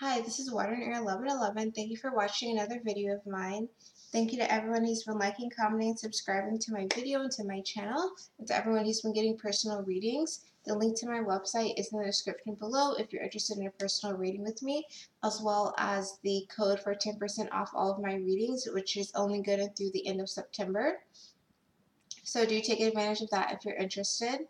Hi, this is Water and Air 1111. Thank you for watching another video of mine. Thank you to everyone who's been liking, commenting, and subscribing to my video and to my channel, and to everyone who's been getting personal readings. The link to my website is in the description below if you're interested in a personal reading with me, as well as the code for 10% off all of my readings, which is only good through the end of September. So do take advantage of that if you're interested.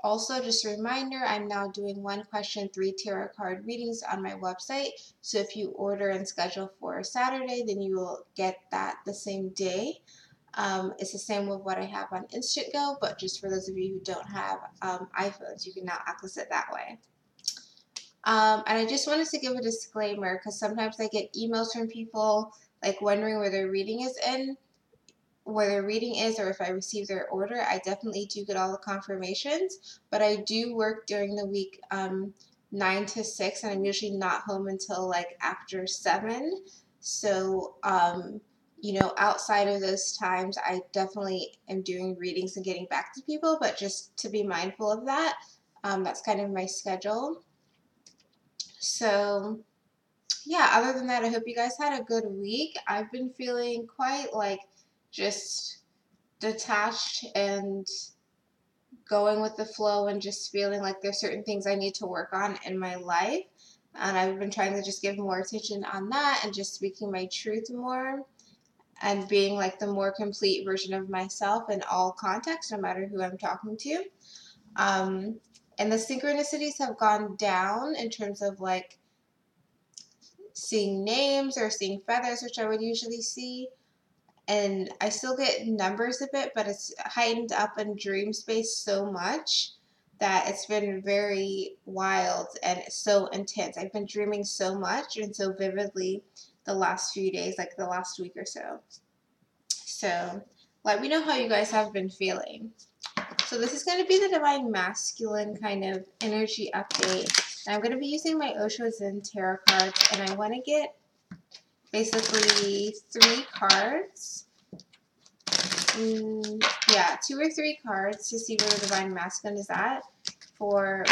Also, just a reminder, I'm now doing 1 question 3 tarot card readings on my website. So if you order and schedule for Saturday, then you will get that the same day. It's the same with what I have on Instant Go, but just for those of you who don't have iPhones, you can now access it that way. And I just wanted to give a disclaimer because sometimes I get emails from people like wondering where their reading is or if I receive their order. I definitely do get all the confirmations, but I do work during the week 9 to 6, and I'm usually not home until like after 7. So, outside of those times, I definitely am doing readings and getting back to people, but just to be mindful of that, that's kind of my schedule. So, yeah, other than that, I hope you guys had a good week. I've been feeling quite like just detached and going with the flow and just feeling like there's certain things I need to work on in my life. And I've been trying to just give more attention on that and just speaking my truth more and being like the more complete version of myself in all contexts, no matter who I'm talking to. And the synchronicities have gone down in terms of like seeing names or seeing feathers, which I would usually see. And I still get numbers a bit, but it's heightened up in dream space so much that it's been very wild and so intense. I've been dreaming so much and so vividly the last few days, like the last week or so. So let me know how you guys have been feeling. So this is going to be the Divine Masculine kind of energy update. And I'm going to be using my Osho Zen Tarot cards, and I want to get basically 3 cards. Yeah, 2 or 3 cards to see where the Divine Masculine is at, for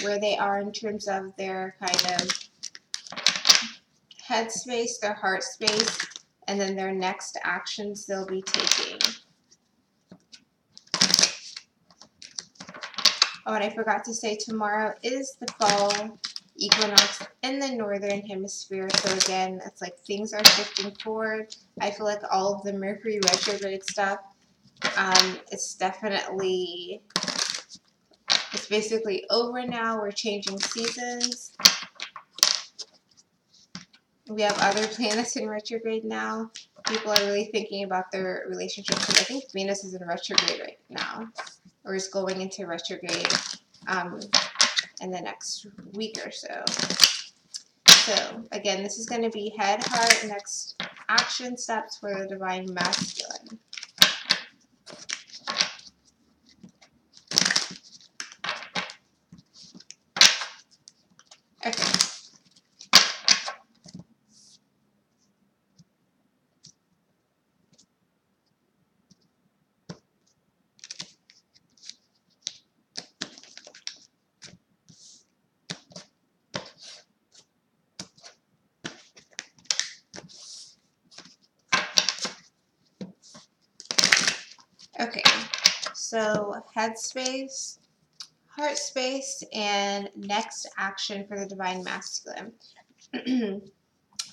where they are in terms of their kind of head space, their heart space, and then their next actions they'll be taking. Oh, and I forgot to say, tomorrow is the fall equinox in the northern hemisphere. So again, it's like things are shifting forward. I feel like all of the Mercury retrograde stuff, it's basically over now. We're changing seasons. We have other planets in retrograde now. People are really thinking about their relationships. I think Venus is in retrograde right now, or is going into retrograde in the next week or so. So again, this is going to be head, heart, next action steps for the Divine Masculine. Okay. Okay, so head space, heart space, and next action for the Divine Masculine.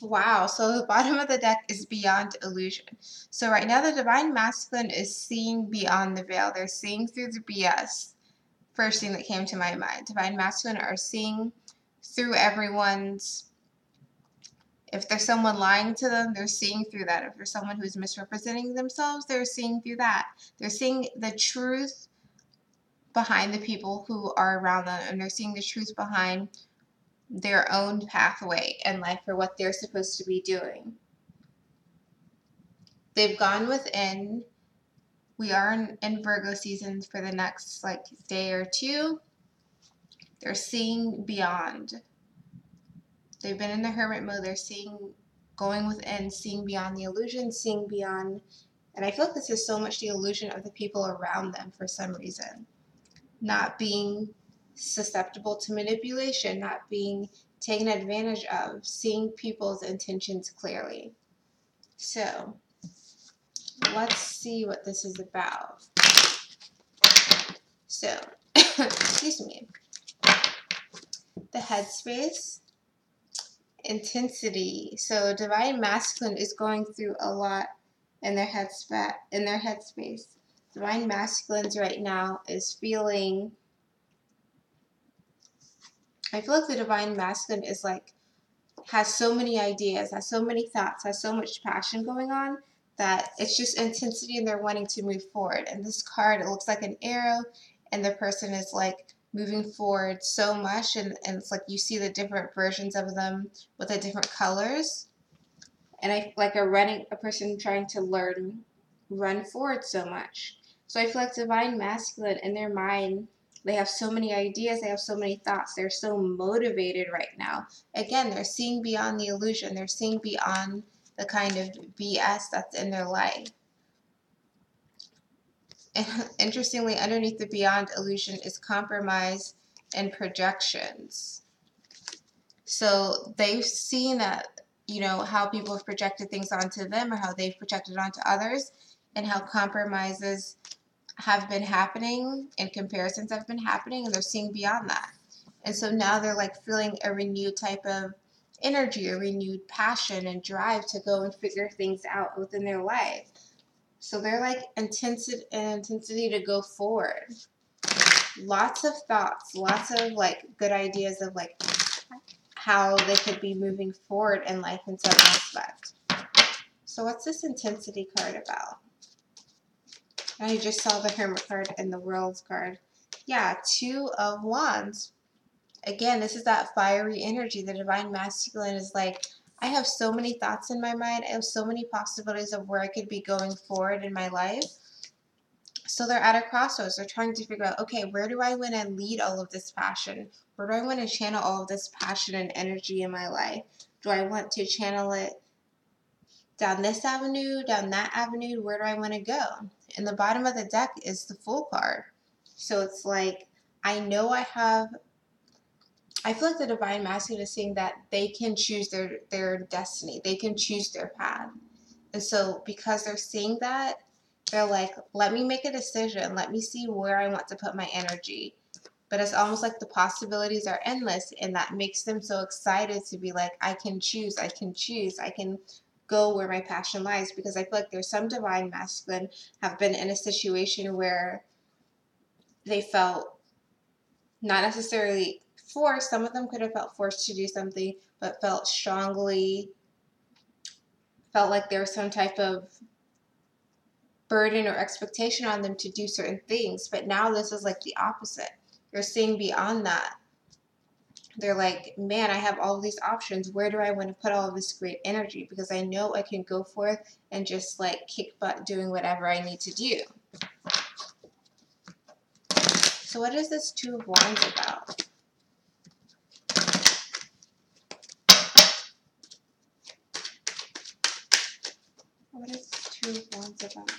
Wow, so the bottom of the deck is beyond illusion. So right now the Divine Masculine is seeing beyond the veil. They're seeing through the BS. First thing that came to my mind. Divine Masculine are seeing through everyone's. If there's someone lying to them, they're seeing through that. If there's someone who's misrepresenting themselves, they're seeing through that. They're seeing the truth behind the people who are around them, and they're seeing the truth behind their own pathway in life for what they're supposed to be doing. They've gone within. We are in Virgo season for the next day or two. They're seeing beyond. They've been in the hermit mode. They're going within, seeing beyond the illusion, seeing beyond. And I feel like this is so much the illusion of the people around them for some reason. Not being susceptible to manipulation, not being taken advantage of, seeing people's intentions clearly. So let's see what this is about. So, excuse me, the headspace, intensity. So divine masculine is going through a lot in their headspace. Divine masculines right now is feeling, I feel like the divine masculine is like, has so many ideas, has so many thoughts, has so much passion going on that it's just intensity and they're wanting to move forward. And this card, it looks like an arrow and the person is like moving forward so much, and it's like you see the different versions of them with the different colors. And I like a person trying to run forward so much. So I feel like divine masculine in their mind, they have so many ideas, they have so many thoughts, they're so motivated right now. Again, they're seeing beyond the illusion, they're seeing beyond the kind of BS that's in their life. And interestingly, underneath the beyond illusion is compromise and projections. So they've seen that, how people have projected things onto them or how they've projected onto others, and how compromises have been happening and comparisons have been happening, and they're seeing beyond that. And so now they're like feeling a renewed type of energy, a renewed passion and drive to go and figure things out within their life. So they're like intensity to go forward. Lots of thoughts, lots of like good ideas of like how they could be moving forward in life in some aspect. So what's this intensity card about? I just saw the Hermit card and the World's card. Yeah, Two of Wands. Again, this is that fiery energy. The divine masculine is like, I have so many thoughts in my mind. I have so many possibilities of where I could be going forward in my life. So they're at a crossroads. They're trying to figure out, okay, where do I want to lead all of this passion? Where do I want to channel all of this passion and energy in my life? Do I want to channel it down this avenue, down that avenue? Where do I want to go? And the bottom of the deck is the Fool card. So it's like, I know I feel like the divine masculine is saying that they can choose their destiny. They can choose their path. And so because they're seeing that, they're like, let me make a decision. Let me see where I want to put my energy. But it's almost like the possibilities are endless, and that makes them so excited to be like, I can choose, I can choose, I can go where my passion lies. Because I feel like there's some divine masculine have been in a situation where they felt not necessarily forced. Some of them could have felt forced to do something, but felt like there was some type of burden or expectation on them to do certain things. But now this is like the opposite. They're seeing beyond that. They're like, man, I have all these options. Where do I want to put all of this great energy? Because I know I can go forth and just like kick butt doing whatever I need to do. So what is this Two of Wands about? What is Two of Wands about?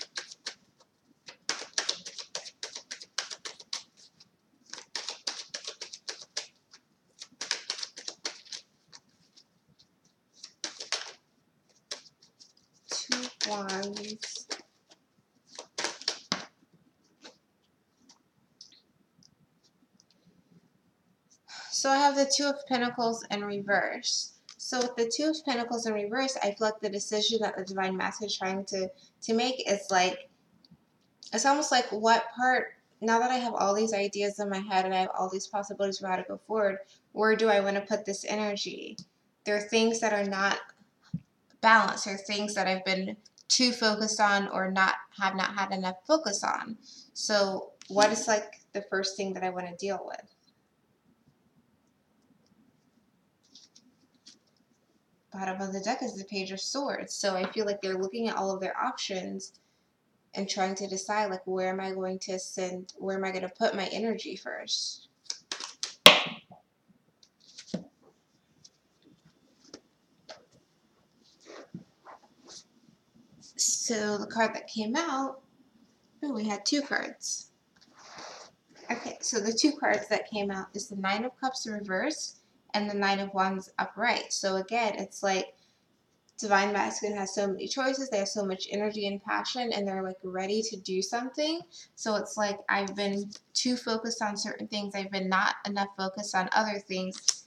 Two of Wands. So I have the Two of Pentacles in reverse. So with the Two of Pentacles in reverse, I feel like the decision that the divine master is trying to make is like, it's almost like what part, now that I have all these ideas in my head and I have all these possibilities for how to go forward, where do I want to put this energy? There are things that are not balanced. There are things that I've been too focused on or have not had enough focus on. So what is like the first thing that I want to deal with? Bottom of the deck is the Page of Swords. So I feel like they're looking at all of their options and trying to decide, like, where am I going to put my energy first? So the card that came out, we had two cards. Okay, So the two cards that came out is the Nine of Cups reverse and the Nine of Wands upright. So again, it's like Divine Masculine has so many choices, they have so much energy and passion, and they're like ready to do something. So it's like I've been too focused on certain things, I've been not enough focused on other things.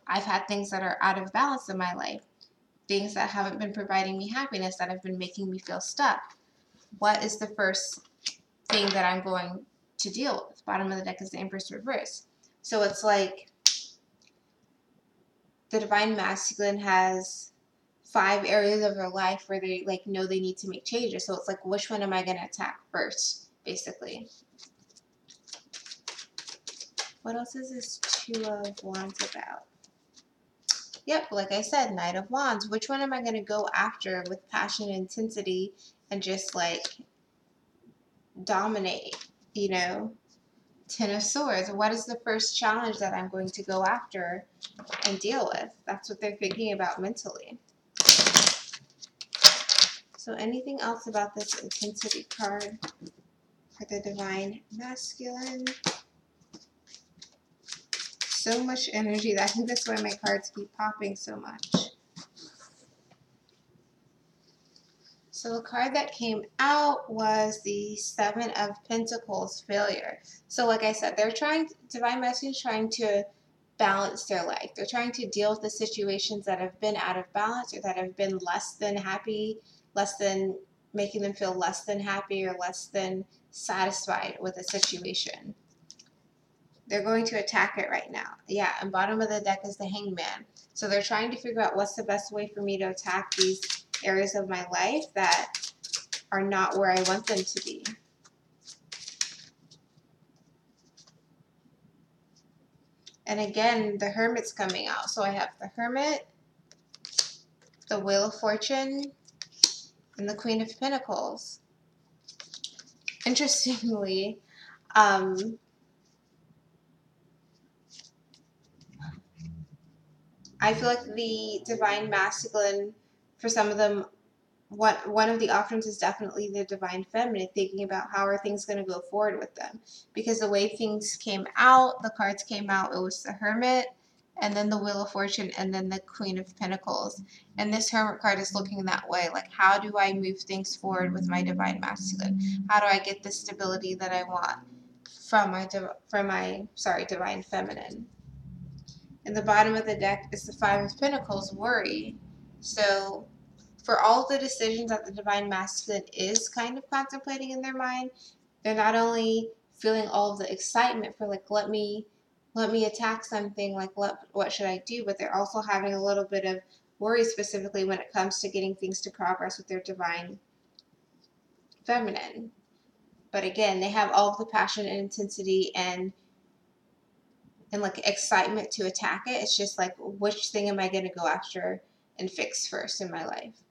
I've had things that are out of balance in my life, things that haven't been providing me happiness, that have been making me feel stuck. What is the first thing that I'm going to deal with? Bottom of the deck is the Empress reverse. So it's like the Divine Masculine has 5 areas of their life where they like know they need to make changes. So it's like, which one am I going to attack first, basically? What else is this Two of Wands about? Yep, like I said, Knight of Wands. Which one am I going to go after with passion and intensity and just like dominate, you know? Ten of Swords. What is the first challenge that I'm going to go after and deal with? That's what they're thinking about mentally. So anything else about this intensity card for the Divine Masculine? So much energy. I think that's why my cards keep popping so much. So the card that came out was the Seven of Pentacles, failure. So like I said, Divine Masculine is trying to balance their life. They're trying to deal with the situations that have been out of balance or that have been less than happy, making them feel less than happy or less than satisfied with a situation. They're going to attack it right now. Yeah, and bottom of the deck is the Hangman. So they're trying to figure out what's the best way for me to attack these areas of my life that are not where I want them to be. And again, the Hermit's coming out. So I have the Hermit, the Wheel of Fortune, and the Queen of Pentacles. Interestingly, I feel like the Divine Masculine, for some of them, one of the options is definitely the Divine Feminine, thinking about how are things going to go forward with them. Because the way things came out, the cards came out, it was the Hermit, and then the Wheel of Fortune, and then the Queen of Pentacles. And this Hermit card is looking that way, like how do I move things forward with my Divine Masculine? How do I get the stability that I want from my Divine Feminine? And the bottom of the deck is the Five of Pentacles, worry. So for all the decisions that the Divine Masculine is kind of contemplating in their mind, they're not only feeling all of the excitement for like, let me attack something, like what should I do, but they're also having a little bit of worry, specifically when it comes to getting things to progress with their Divine Feminine. But again, they have all of the passion and intensity and like excitement to attack it. It's just like, which thing am I going to go after and fix first in my life?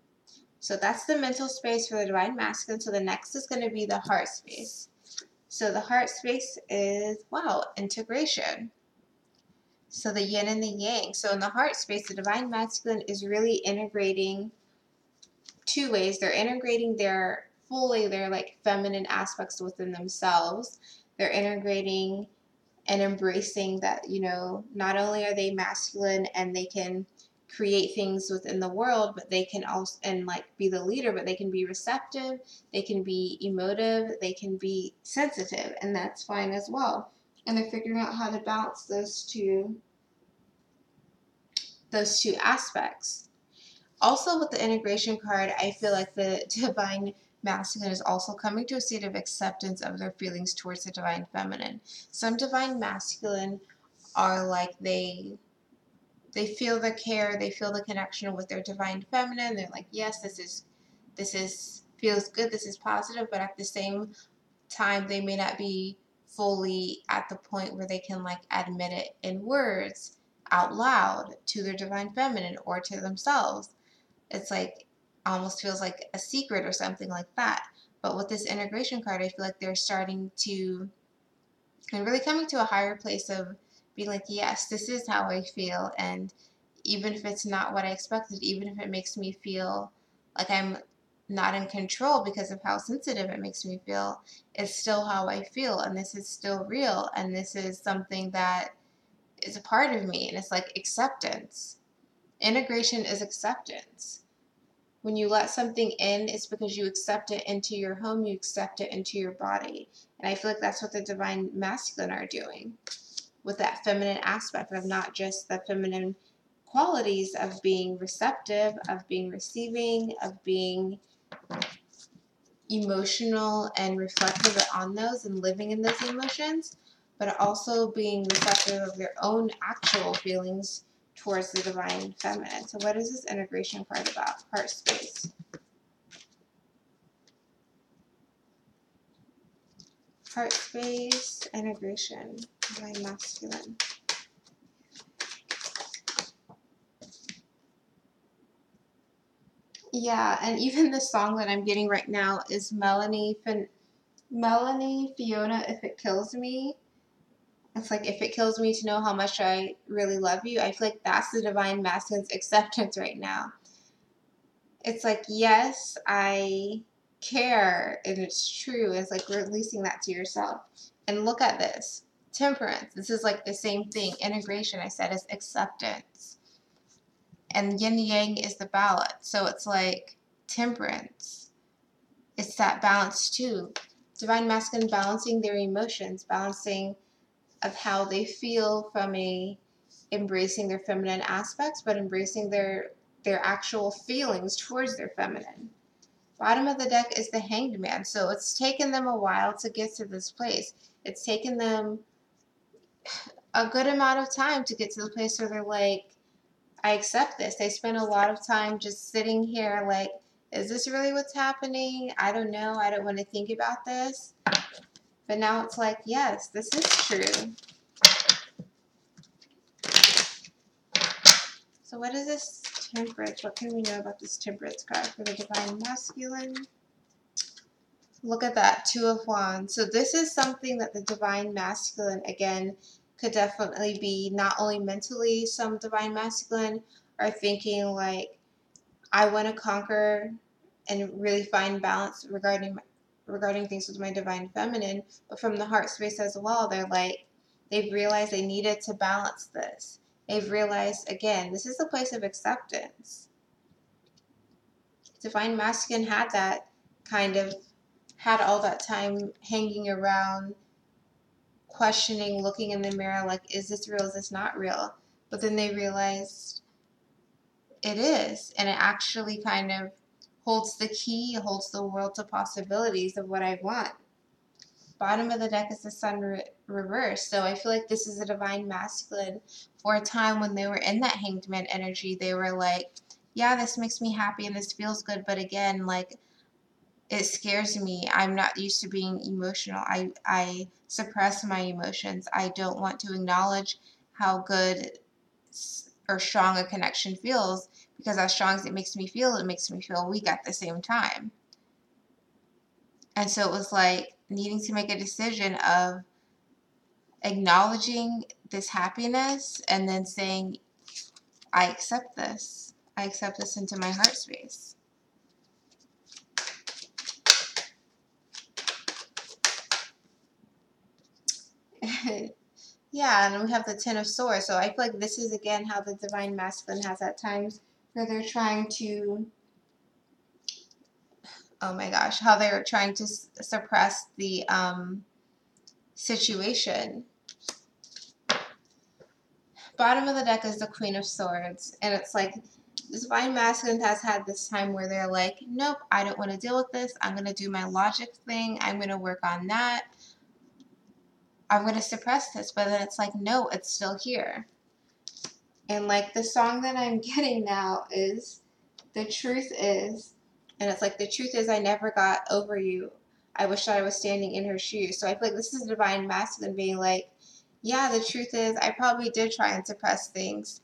So that's the mental space for the Divine Masculine. So the next is going to be the heart space. So the heart space is, wow, integration. So the yin and the yang. So in the heart space, the Divine Masculine is really integrating two ways. They're integrating their like feminine aspects within themselves. They're integrating and embracing that, you know, not only are they masculine and they can create things within the world, but they can also, and like be the leader, but they can be receptive, they can be emotive, they can be sensitive, and that's fine as well. And they're figuring out how to balance those two aspects. Also with the integration card, I feel like the Divine Masculine is also coming to a state of acceptance of their feelings towards the Divine Feminine. Some Divine Masculine are like they feel the care, they feel the connection with their Divine Feminine. They're like, yes, this is feels good, this is positive, but at the same time they may not be fully at the point where they can like admit it in words out loud to their Divine Feminine or to themselves. It's like almost feels like a secret or something like that. But with this integration card, I feel like they're starting to and really coming to a higher place of being like, yes, this is how I feel, and even if it's not what I expected, even if it makes me feel like I'm not in control because of how sensitive it makes me feel. It's still how I feel, and this is still real, and this is something that is a part of me, and it's like acceptance. Integration is acceptance. When you let something in, it's because you accept it into your home, you accept it into your body. And I feel like that's what the divine masculine are doing with that feminine aspect of not just the feminine qualities of being receptive, of being receiving, of being emotional and reflective on those and living in those emotions, but also being receptive of their own actual feelings towards the divine feminine. So what is this integration part about? Heart space. Heart space, integration, divine masculine. Yeah, and even the song that I'm getting right now is Melanie Fiona, If It Kills Me. It's like, if it kills me to know how much I really love you. I feel like that's the divine masculine's acceptance right now. It's like, yes, I care, and it's true. It's like releasing that to yourself. And look at this. Temperance. This is like the same thing. Integration, I said, is acceptance. And yin yang is the balance. So it's like temperance. It's that balance too. Divine masculine balancing their emotions, balancing of how they feel from embracing their feminine aspects, but embracing their actual feelings towards their feminine. Bottom of the deck is the Hanged Man. So it's taken them a while to get to this place. It's taken them a good amount of time to get to the place where they're like, I accept this. They spend a lot of time just sitting here like, is this really what's happening? I don't know. I don't want to think about this. But now it's like, yes, this is true. So what is this temperance? What can we know about this temperance card for the divine masculine? Look at that, Two of Wands. So this is something that the divine masculine, again, could definitely be not only mentally, some divine masculine are thinking like, I want to conquer and really find balance regarding things with my divine feminine, but from the heart space as well, they're like, they've realized they needed to balance this. They've realized, again, this is a place of acceptance. Divine masculine had that had all that time hanging around, questioning, looking in the mirror like, is this real, is this not real? But then they realized it is, and it actually kind of holds the key, holds the world to possibilities of what I want. Bottom of the deck is the Sun reversed. So I feel like this is a divine masculine for a time when they were in that Hanged Man energy. They were like, yeah, this makes me happy and this feels good. But again, like, it scares me. I'm not used to being emotional. I suppress my emotions. I don't want to acknowledge how good or strong a connection feels, because as strong as it makes me feel weak at the same time. And so it was like needing to make a decision of acknowledging this happiness and then saying, I accept this. I accept this into my heart space. Yeah, and we have the Ten of Swords. So I feel like this is, again, how the divine masculine has at times where they're trying to, oh my gosh, how they're trying to suppress the situation. Bottom of the deck is the Queen of Swords, and it's like the divine masculine has had this time where they're like, nope, I don't want to deal with this. I'm going to do my logic thing. I'm going to work on that. I'm going to suppress this. But then it's like, no, it's still here. And like the song that I'm getting now is The Truth Is, and it's like, the truth is I never got over you. I wish that I was standing in her shoes. So I feel like this is divine masculine being like, yeah, the truth is I probably did try and suppress things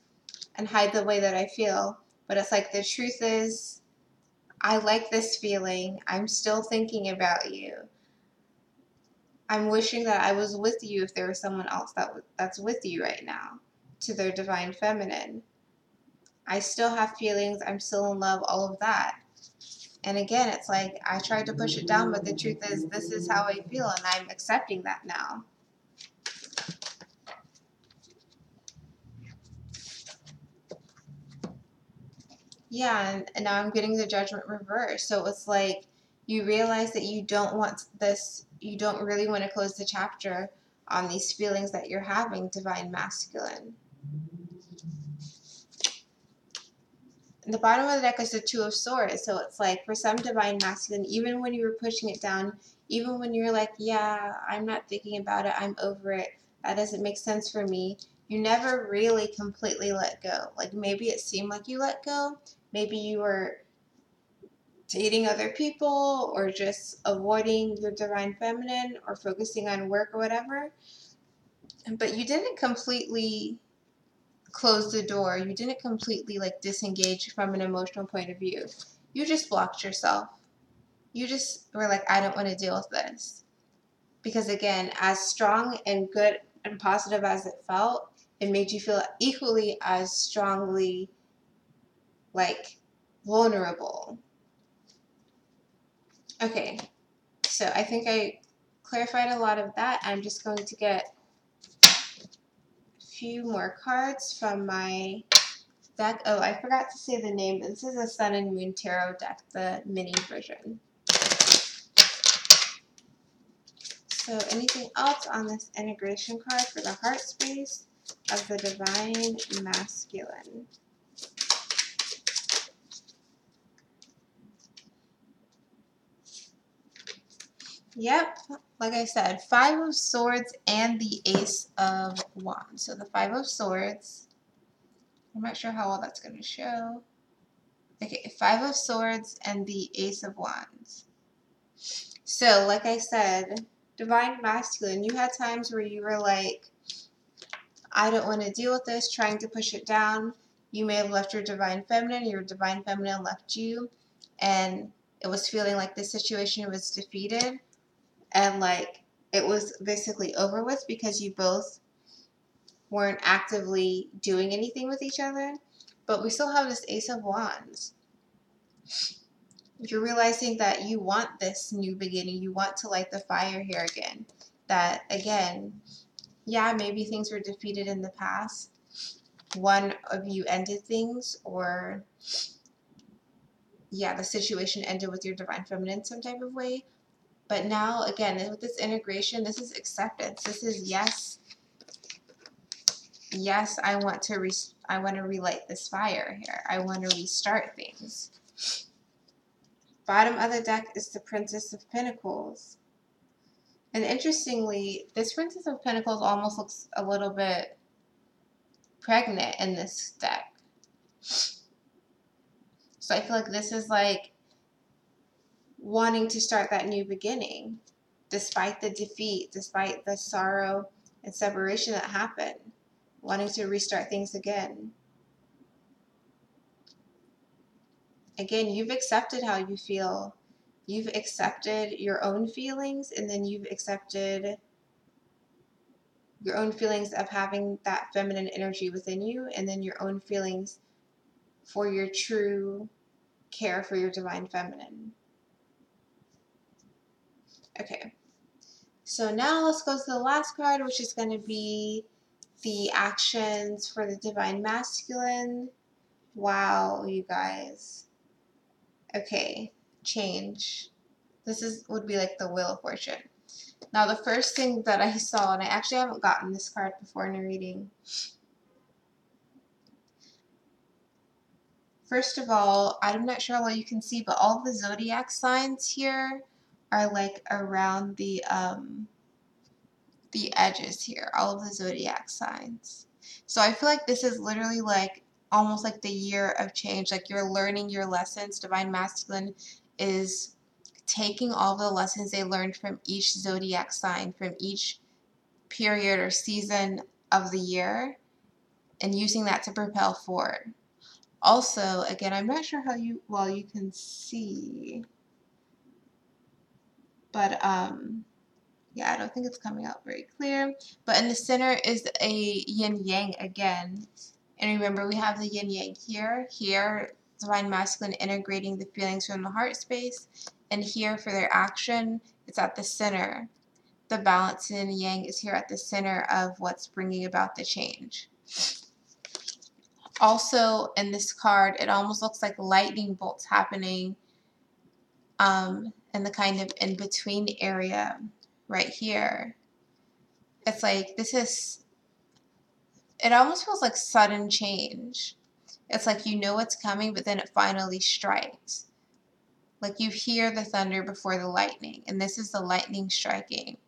and hide the way that I feel. But it's like, the truth is I like this feeling. I'm still thinking about you. I'm wishing that I was with you if there was someone else that's with you right now, to their divine feminine. I still have feelings. I'm still in love, all of that. And again, it's like I tried to push it down, but the truth is this is how I feel, and I'm accepting that now. Yeah, and now I'm getting the Judgment reverse. So it's like you realize that you don't want this, you don't really want to close the chapter on these feelings that you're having, Divine Masculine. And the bottom of the deck is the Two of Swords. So it's like for some Divine Masculine, even when you were pushing it down, even when you're like, yeah, I'm not thinking about it, I'm over it, that doesn't make sense for me, you never really completely let go. Like maybe it seemed like you let go, maybe you were dating other people or just avoiding your Divine Feminine or focusing on work or whatever, but you didn't completely close the door. You didn't completely like disengage from an emotional point of view. You just blocked yourself. You just were like, I don't want to deal with this. Because again, as strong and good and positive as it felt, it made you feel equally as strongly like vulnerable. Okay, so I think I clarified a lot of that. I'm just going to get a few more cards from my deck. Oh, I forgot to say the name. This is a Sun and Moon Tarot deck, the mini version. So anything else on this integration card for the heart space of the Divine Masculine? Yep, like I said, Five of Swords and the Ace of Wands. So the Five of Swords, I'm not sure how well that's going to show. Okay, Five of Swords and the Ace of Wands. So, like I said, Divine Masculine, you had times where you were like, I don't want to deal with this, trying to push it down. You may have left your Divine Feminine, your Divine Feminine left you, and it was feeling like the situation was defeated and like it was basically over with because you both weren't actively doing anything with each other. But we still have this Ace of Wands. You're realizing that you want this new beginning. You want to light the fire here again. That, again, yeah, maybe things were defeated in the past. One of you ended things, or, yeah, the situation ended with your Divine Feminine some type of way. But now, again, with this integration, this is acceptance. This is yes. Yes, I want to relight this fire here. I want to restart things. Bottom of the deck is the Princess of Pentacles. And interestingly, this Princess of Pentacles almost looks a little bit pregnant in this deck. So I feel like this is like wanting to start that new beginning, despite the defeat, despite the sorrow and separation that happened, wanting to restart things again. Again, you've accepted how you feel. You've accepted your own feelings, and then you've accepted your own feelings of having that feminine energy within you, and then your own feelings for your true care for your Divine Feminine. Okay, so now let's go to the last card, which is going to be the actions for the Divine Masculine. Wow, you guys. Okay, change. This would be like the Wheel of Fortune. Now, the first thing that I saw, and I actually haven't gotten this card before in a reading. First of all, I'm not sure how well you can see, but all the zodiac signs here are like around the edges here, all of the zodiac signs. So I feel like this is literally like almost like the year of change. Like you're learning your lessons. Divine Masculine is taking all the lessons they learned from each zodiac sign, from each period or season of the year, and using that to propel forward. Also, again, I'm not sure how well you can see, but yeah, I don't think it's coming out very clear. But in the center is a yin yang again. And remember, we have the yin yang here, here, Divine Masculine integrating the feelings from the heart space. And here for their action, it's at the center. The balance in Yang is here at the center of what's bringing about the change. Also in this card, it almost looks like lightning bolts happening in the kind of in-between area right here. It's like it almost feels like sudden change. It's like you know what's coming, but then it finally strikes. Like you hear the thunder before the lightning, and this is the lightning striking.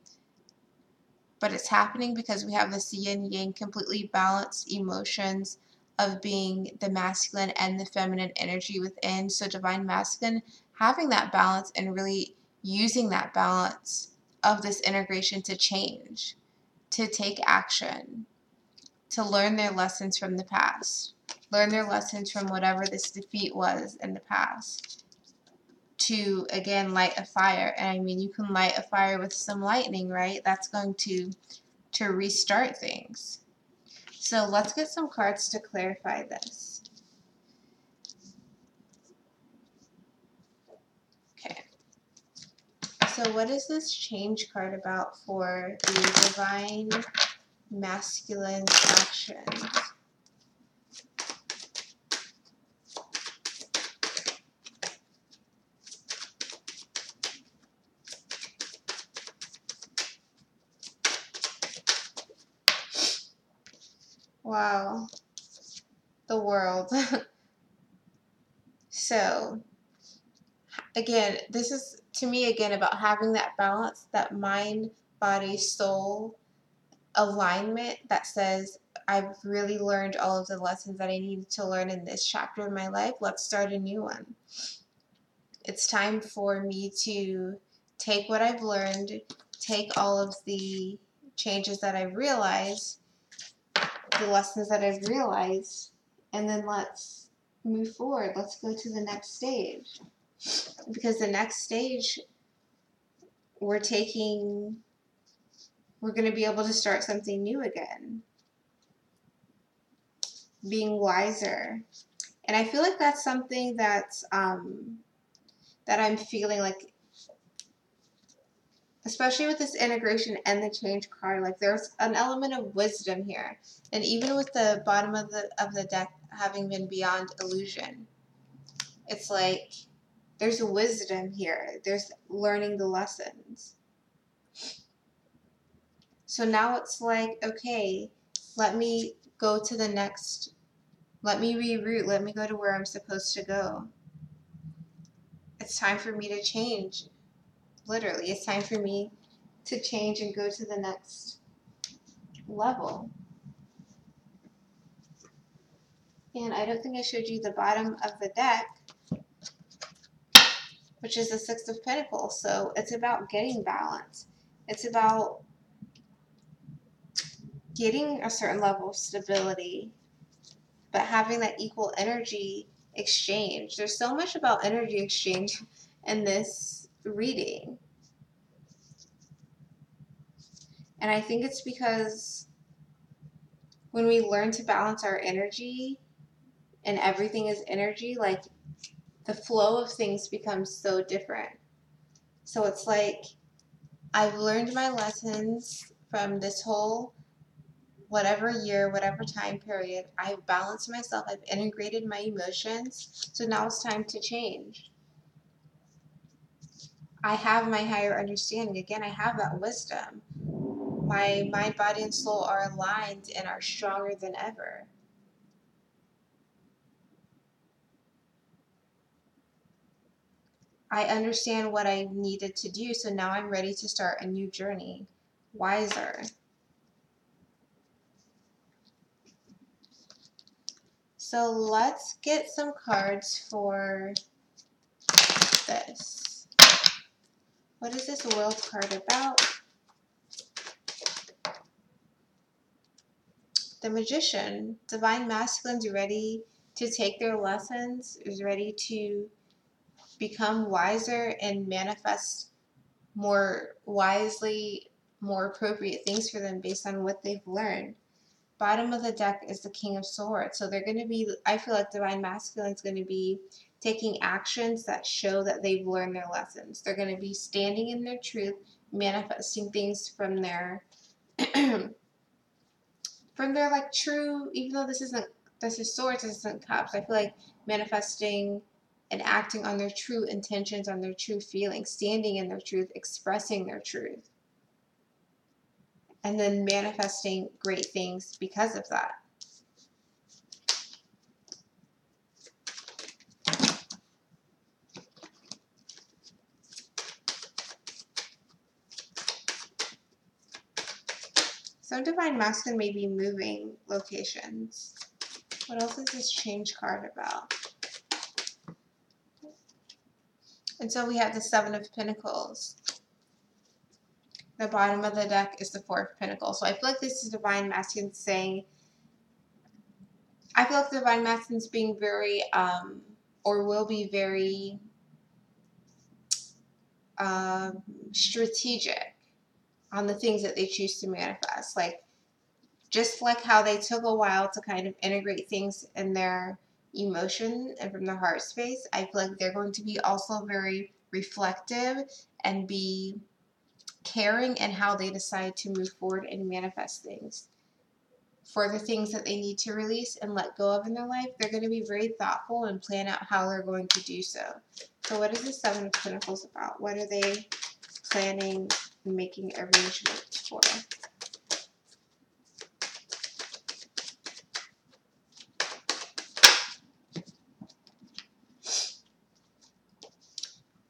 But it's happening because we have this yin yang completely balanced emotions of being the masculine and the feminine energy within. So Divine Masculine having that balance and really using that balance of this integration to change, to take action, to learn their lessons from the past, learn their lessons from whatever this defeat was in the past, to again light a fire. And I mean, you can light a fire with some lightning, right? That's going to restart things. So let's get some cards to clarify this. Okay. So what is this change card about for the Divine Masculine actions? Wow. The World. So again, this is to me again about having that balance, that mind, body, soul alignment that says, I've really learned all of the lessons that I needed to learn in this chapter of my life. Let's start a new one. It's time for me to take what I've learned, take all of the changes that I've realized, the lessons that I've realized, and then let's move forward. Let's go to the next stage. Because the next stage, we're going to be able to start something new again. Being wiser. And I feel like that's something that's, that I'm feeling like, especially with this integration and the change card, like there's an element of wisdom here. And even with the bottom of the deck having been beyond illusion, it's like there's wisdom here. There's learning the lessons. So now it's like, okay, let me go to the next, let me reroute, let me go to where I'm supposed to go. It's time for me to change. Literally, it's time for me to change and go to the next level. And I don't think I showed you the bottom of the deck, which is the Six of Pentacles. So it's about getting balance. It's about getting a certain level of stability, but having that equal energy exchange. There's so much about energy exchange in this reading. And I think it's because when we learn to balance our energy, and everything is energy, like the flow of things becomes so different. So it's like I've learned my lessons from this whole whatever year, whatever time period. I've balanced myself, I've integrated my emotions. So now it's time to change. I have my higher understanding. Again, I have that wisdom. My mind, body, and soul are aligned and are stronger than ever. I understand what I needed to do, so now I'm ready to start a new journey, wiser. So let's get some cards for this. What is this World card about? The Magician. Divine Masculine's ready to take their lessons, is ready to become wiser and manifest more wisely, more appropriate things for them based on what they've learned. Bottom of the deck is the King of Swords. So they're going to be, I feel like Divine Masculine is going to be taking actions that show that they've learned their lessons. They're going to be standing in their truth, manifesting things from their from their like true, even though this is swords, this isn't cups. I feel like manifesting and acting on their true intentions, on their true feelings, standing in their truth, expressing their truth, and then manifesting great things because of that. Some Divine Masculine may be moving locations. What else is this change card about? And so we have the Seven of Pentacles. The bottom of the deck is the Four of Pentacles. So I feel like this is Divine Masculine saying, I feel like the Divine Masculine's being very, or will be very strategic on the things that they choose to manifest. Like, just like how they took a while to kind of integrate things in their emotion and from their heart space, I feel like they're going to be also very reflective and be caring in how they decide to move forward and manifest things. For the things that they need to release and let go of in their life, they're going to be very thoughtful and plan out how they're going to do so. So what is the Seven of Pentacles about? What are they planning and making arrangements for?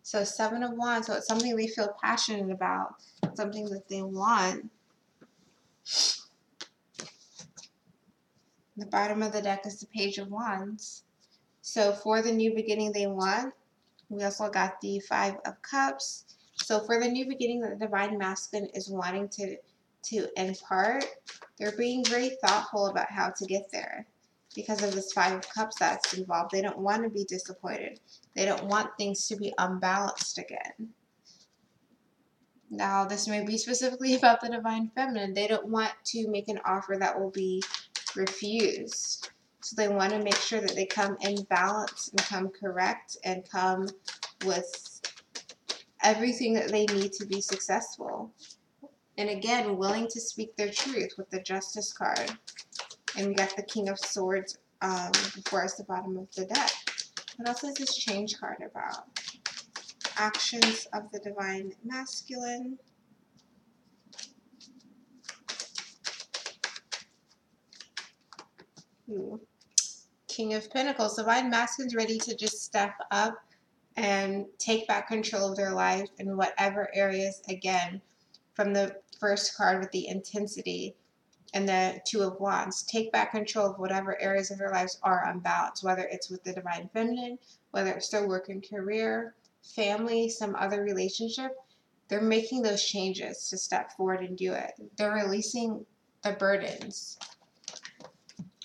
So Seven of Wands, so it's something they feel passionate about, something that they want. The bottom of the deck is the Page of Wands. So for the new beginning they want, we also got the Five of Cups. So for the new beginning that the Divine Masculine is wanting to impart, they're being very thoughtful about how to get there. Because of this Five of Cups that's involved, they don't want to be disappointed. They don't want things to be unbalanced again. Now, this may be specifically about the Divine Feminine. They don't want to make an offer that will be refused. So they want to make sure that they come in balance and come correct and come with everything that they need to be successful. And again, willing to speak their truth with the Justice card. And we got the King of Swords before us, the bottom of the deck. What else is this change card about? Actions of the Divine Masculine. Ooh. King of Pentacles. Divine Masculine's ready to just step up and take back control of their life in whatever areas, again, from the first card with the intensity and the Two of Wands. Take back control of whatever areas of their lives are unbalanced, whether it's with the Divine Feminine, whether it's their work and career, family, some other relationship. They're making those changes to step forward and do it. They're releasing the burdens.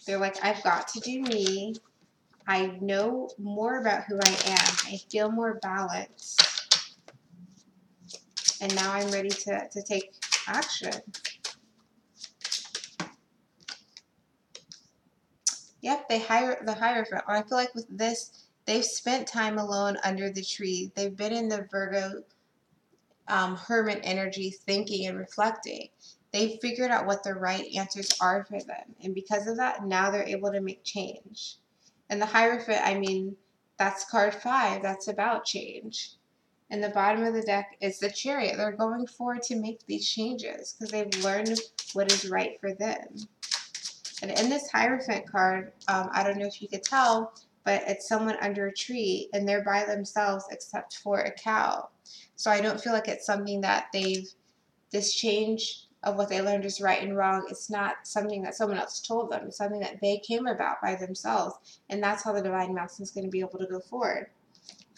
They're like, I've got to do me. I know more about who I am. I feel more balanced. And now I'm ready to take action. Yep, the Hierophant. I feel like with this, they've spent time alone under the tree. They've been in the Virgo hermit energy, thinking and reflecting. They've figured out what the right answers are for them. And because of that, now they're able to make change. And the Hierophant, I mean, that's card 5. That's about change. And the bottom of the deck is the Chariot. They're going forward to make these changes because they've learned what is right for them. And in this Hierophant card, I don't know if you could tell, but it's someone under a tree and they're by themselves except for a cow. So I don't feel like it's something that this change of what they learned is right and wrong. It's not something that someone else told them. It's something that they came about by themselves. And that's how the Divine Masculine is going to be able to go forward.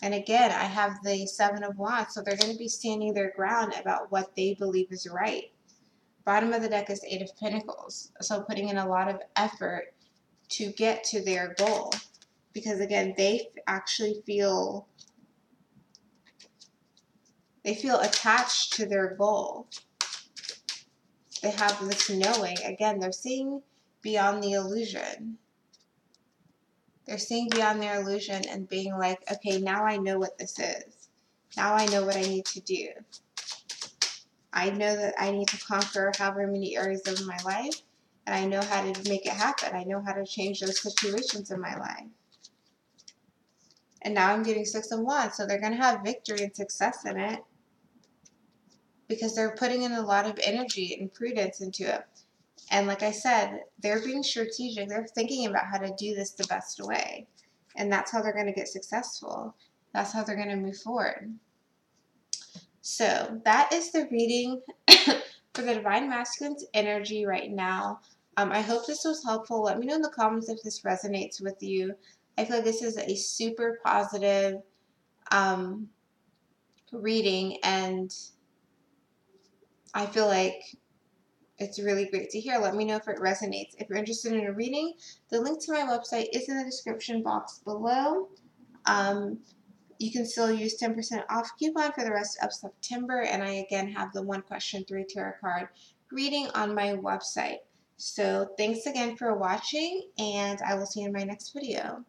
And again, I have the Seven of Wands, so they're going to be standing their ground about what they believe is right. Bottom of the deck is Eight of Pentacles, so putting in a lot of effort to get to their goal. Because again, they actually feel attached to their goal. They have this knowing. Again, they're seeing beyond the illusion. They're seeing beyond their illusion and being like, okay, now I know what this is. Now I know what I need to do. I know that I need to conquer however many areas of my life, and I know how to make it happen. I know how to change those situations in my life. And now I'm getting 6 of Wands, so they're going to have victory and success in it because they're putting in a lot of energy and prudence into it. And like I said, they're being strategic. They're thinking about how to do this the best way. And that's how they're going to get successful. That's how they're going to move forward. So that is the reading for the Divine Masculine's energy right now. I hope this was helpful. Let me know in the comments if this resonates with you. I feel like this is a super positive reading, and I feel like it's really great to hear. Let me know if it resonates. If you're interested in a reading, the link to my website is in the description box below. You can still use 10% off coupon for the rest of September, and I again have the 1 question 3 tarot card reading on my website. So thanks again for watching, and I will see you in my next video.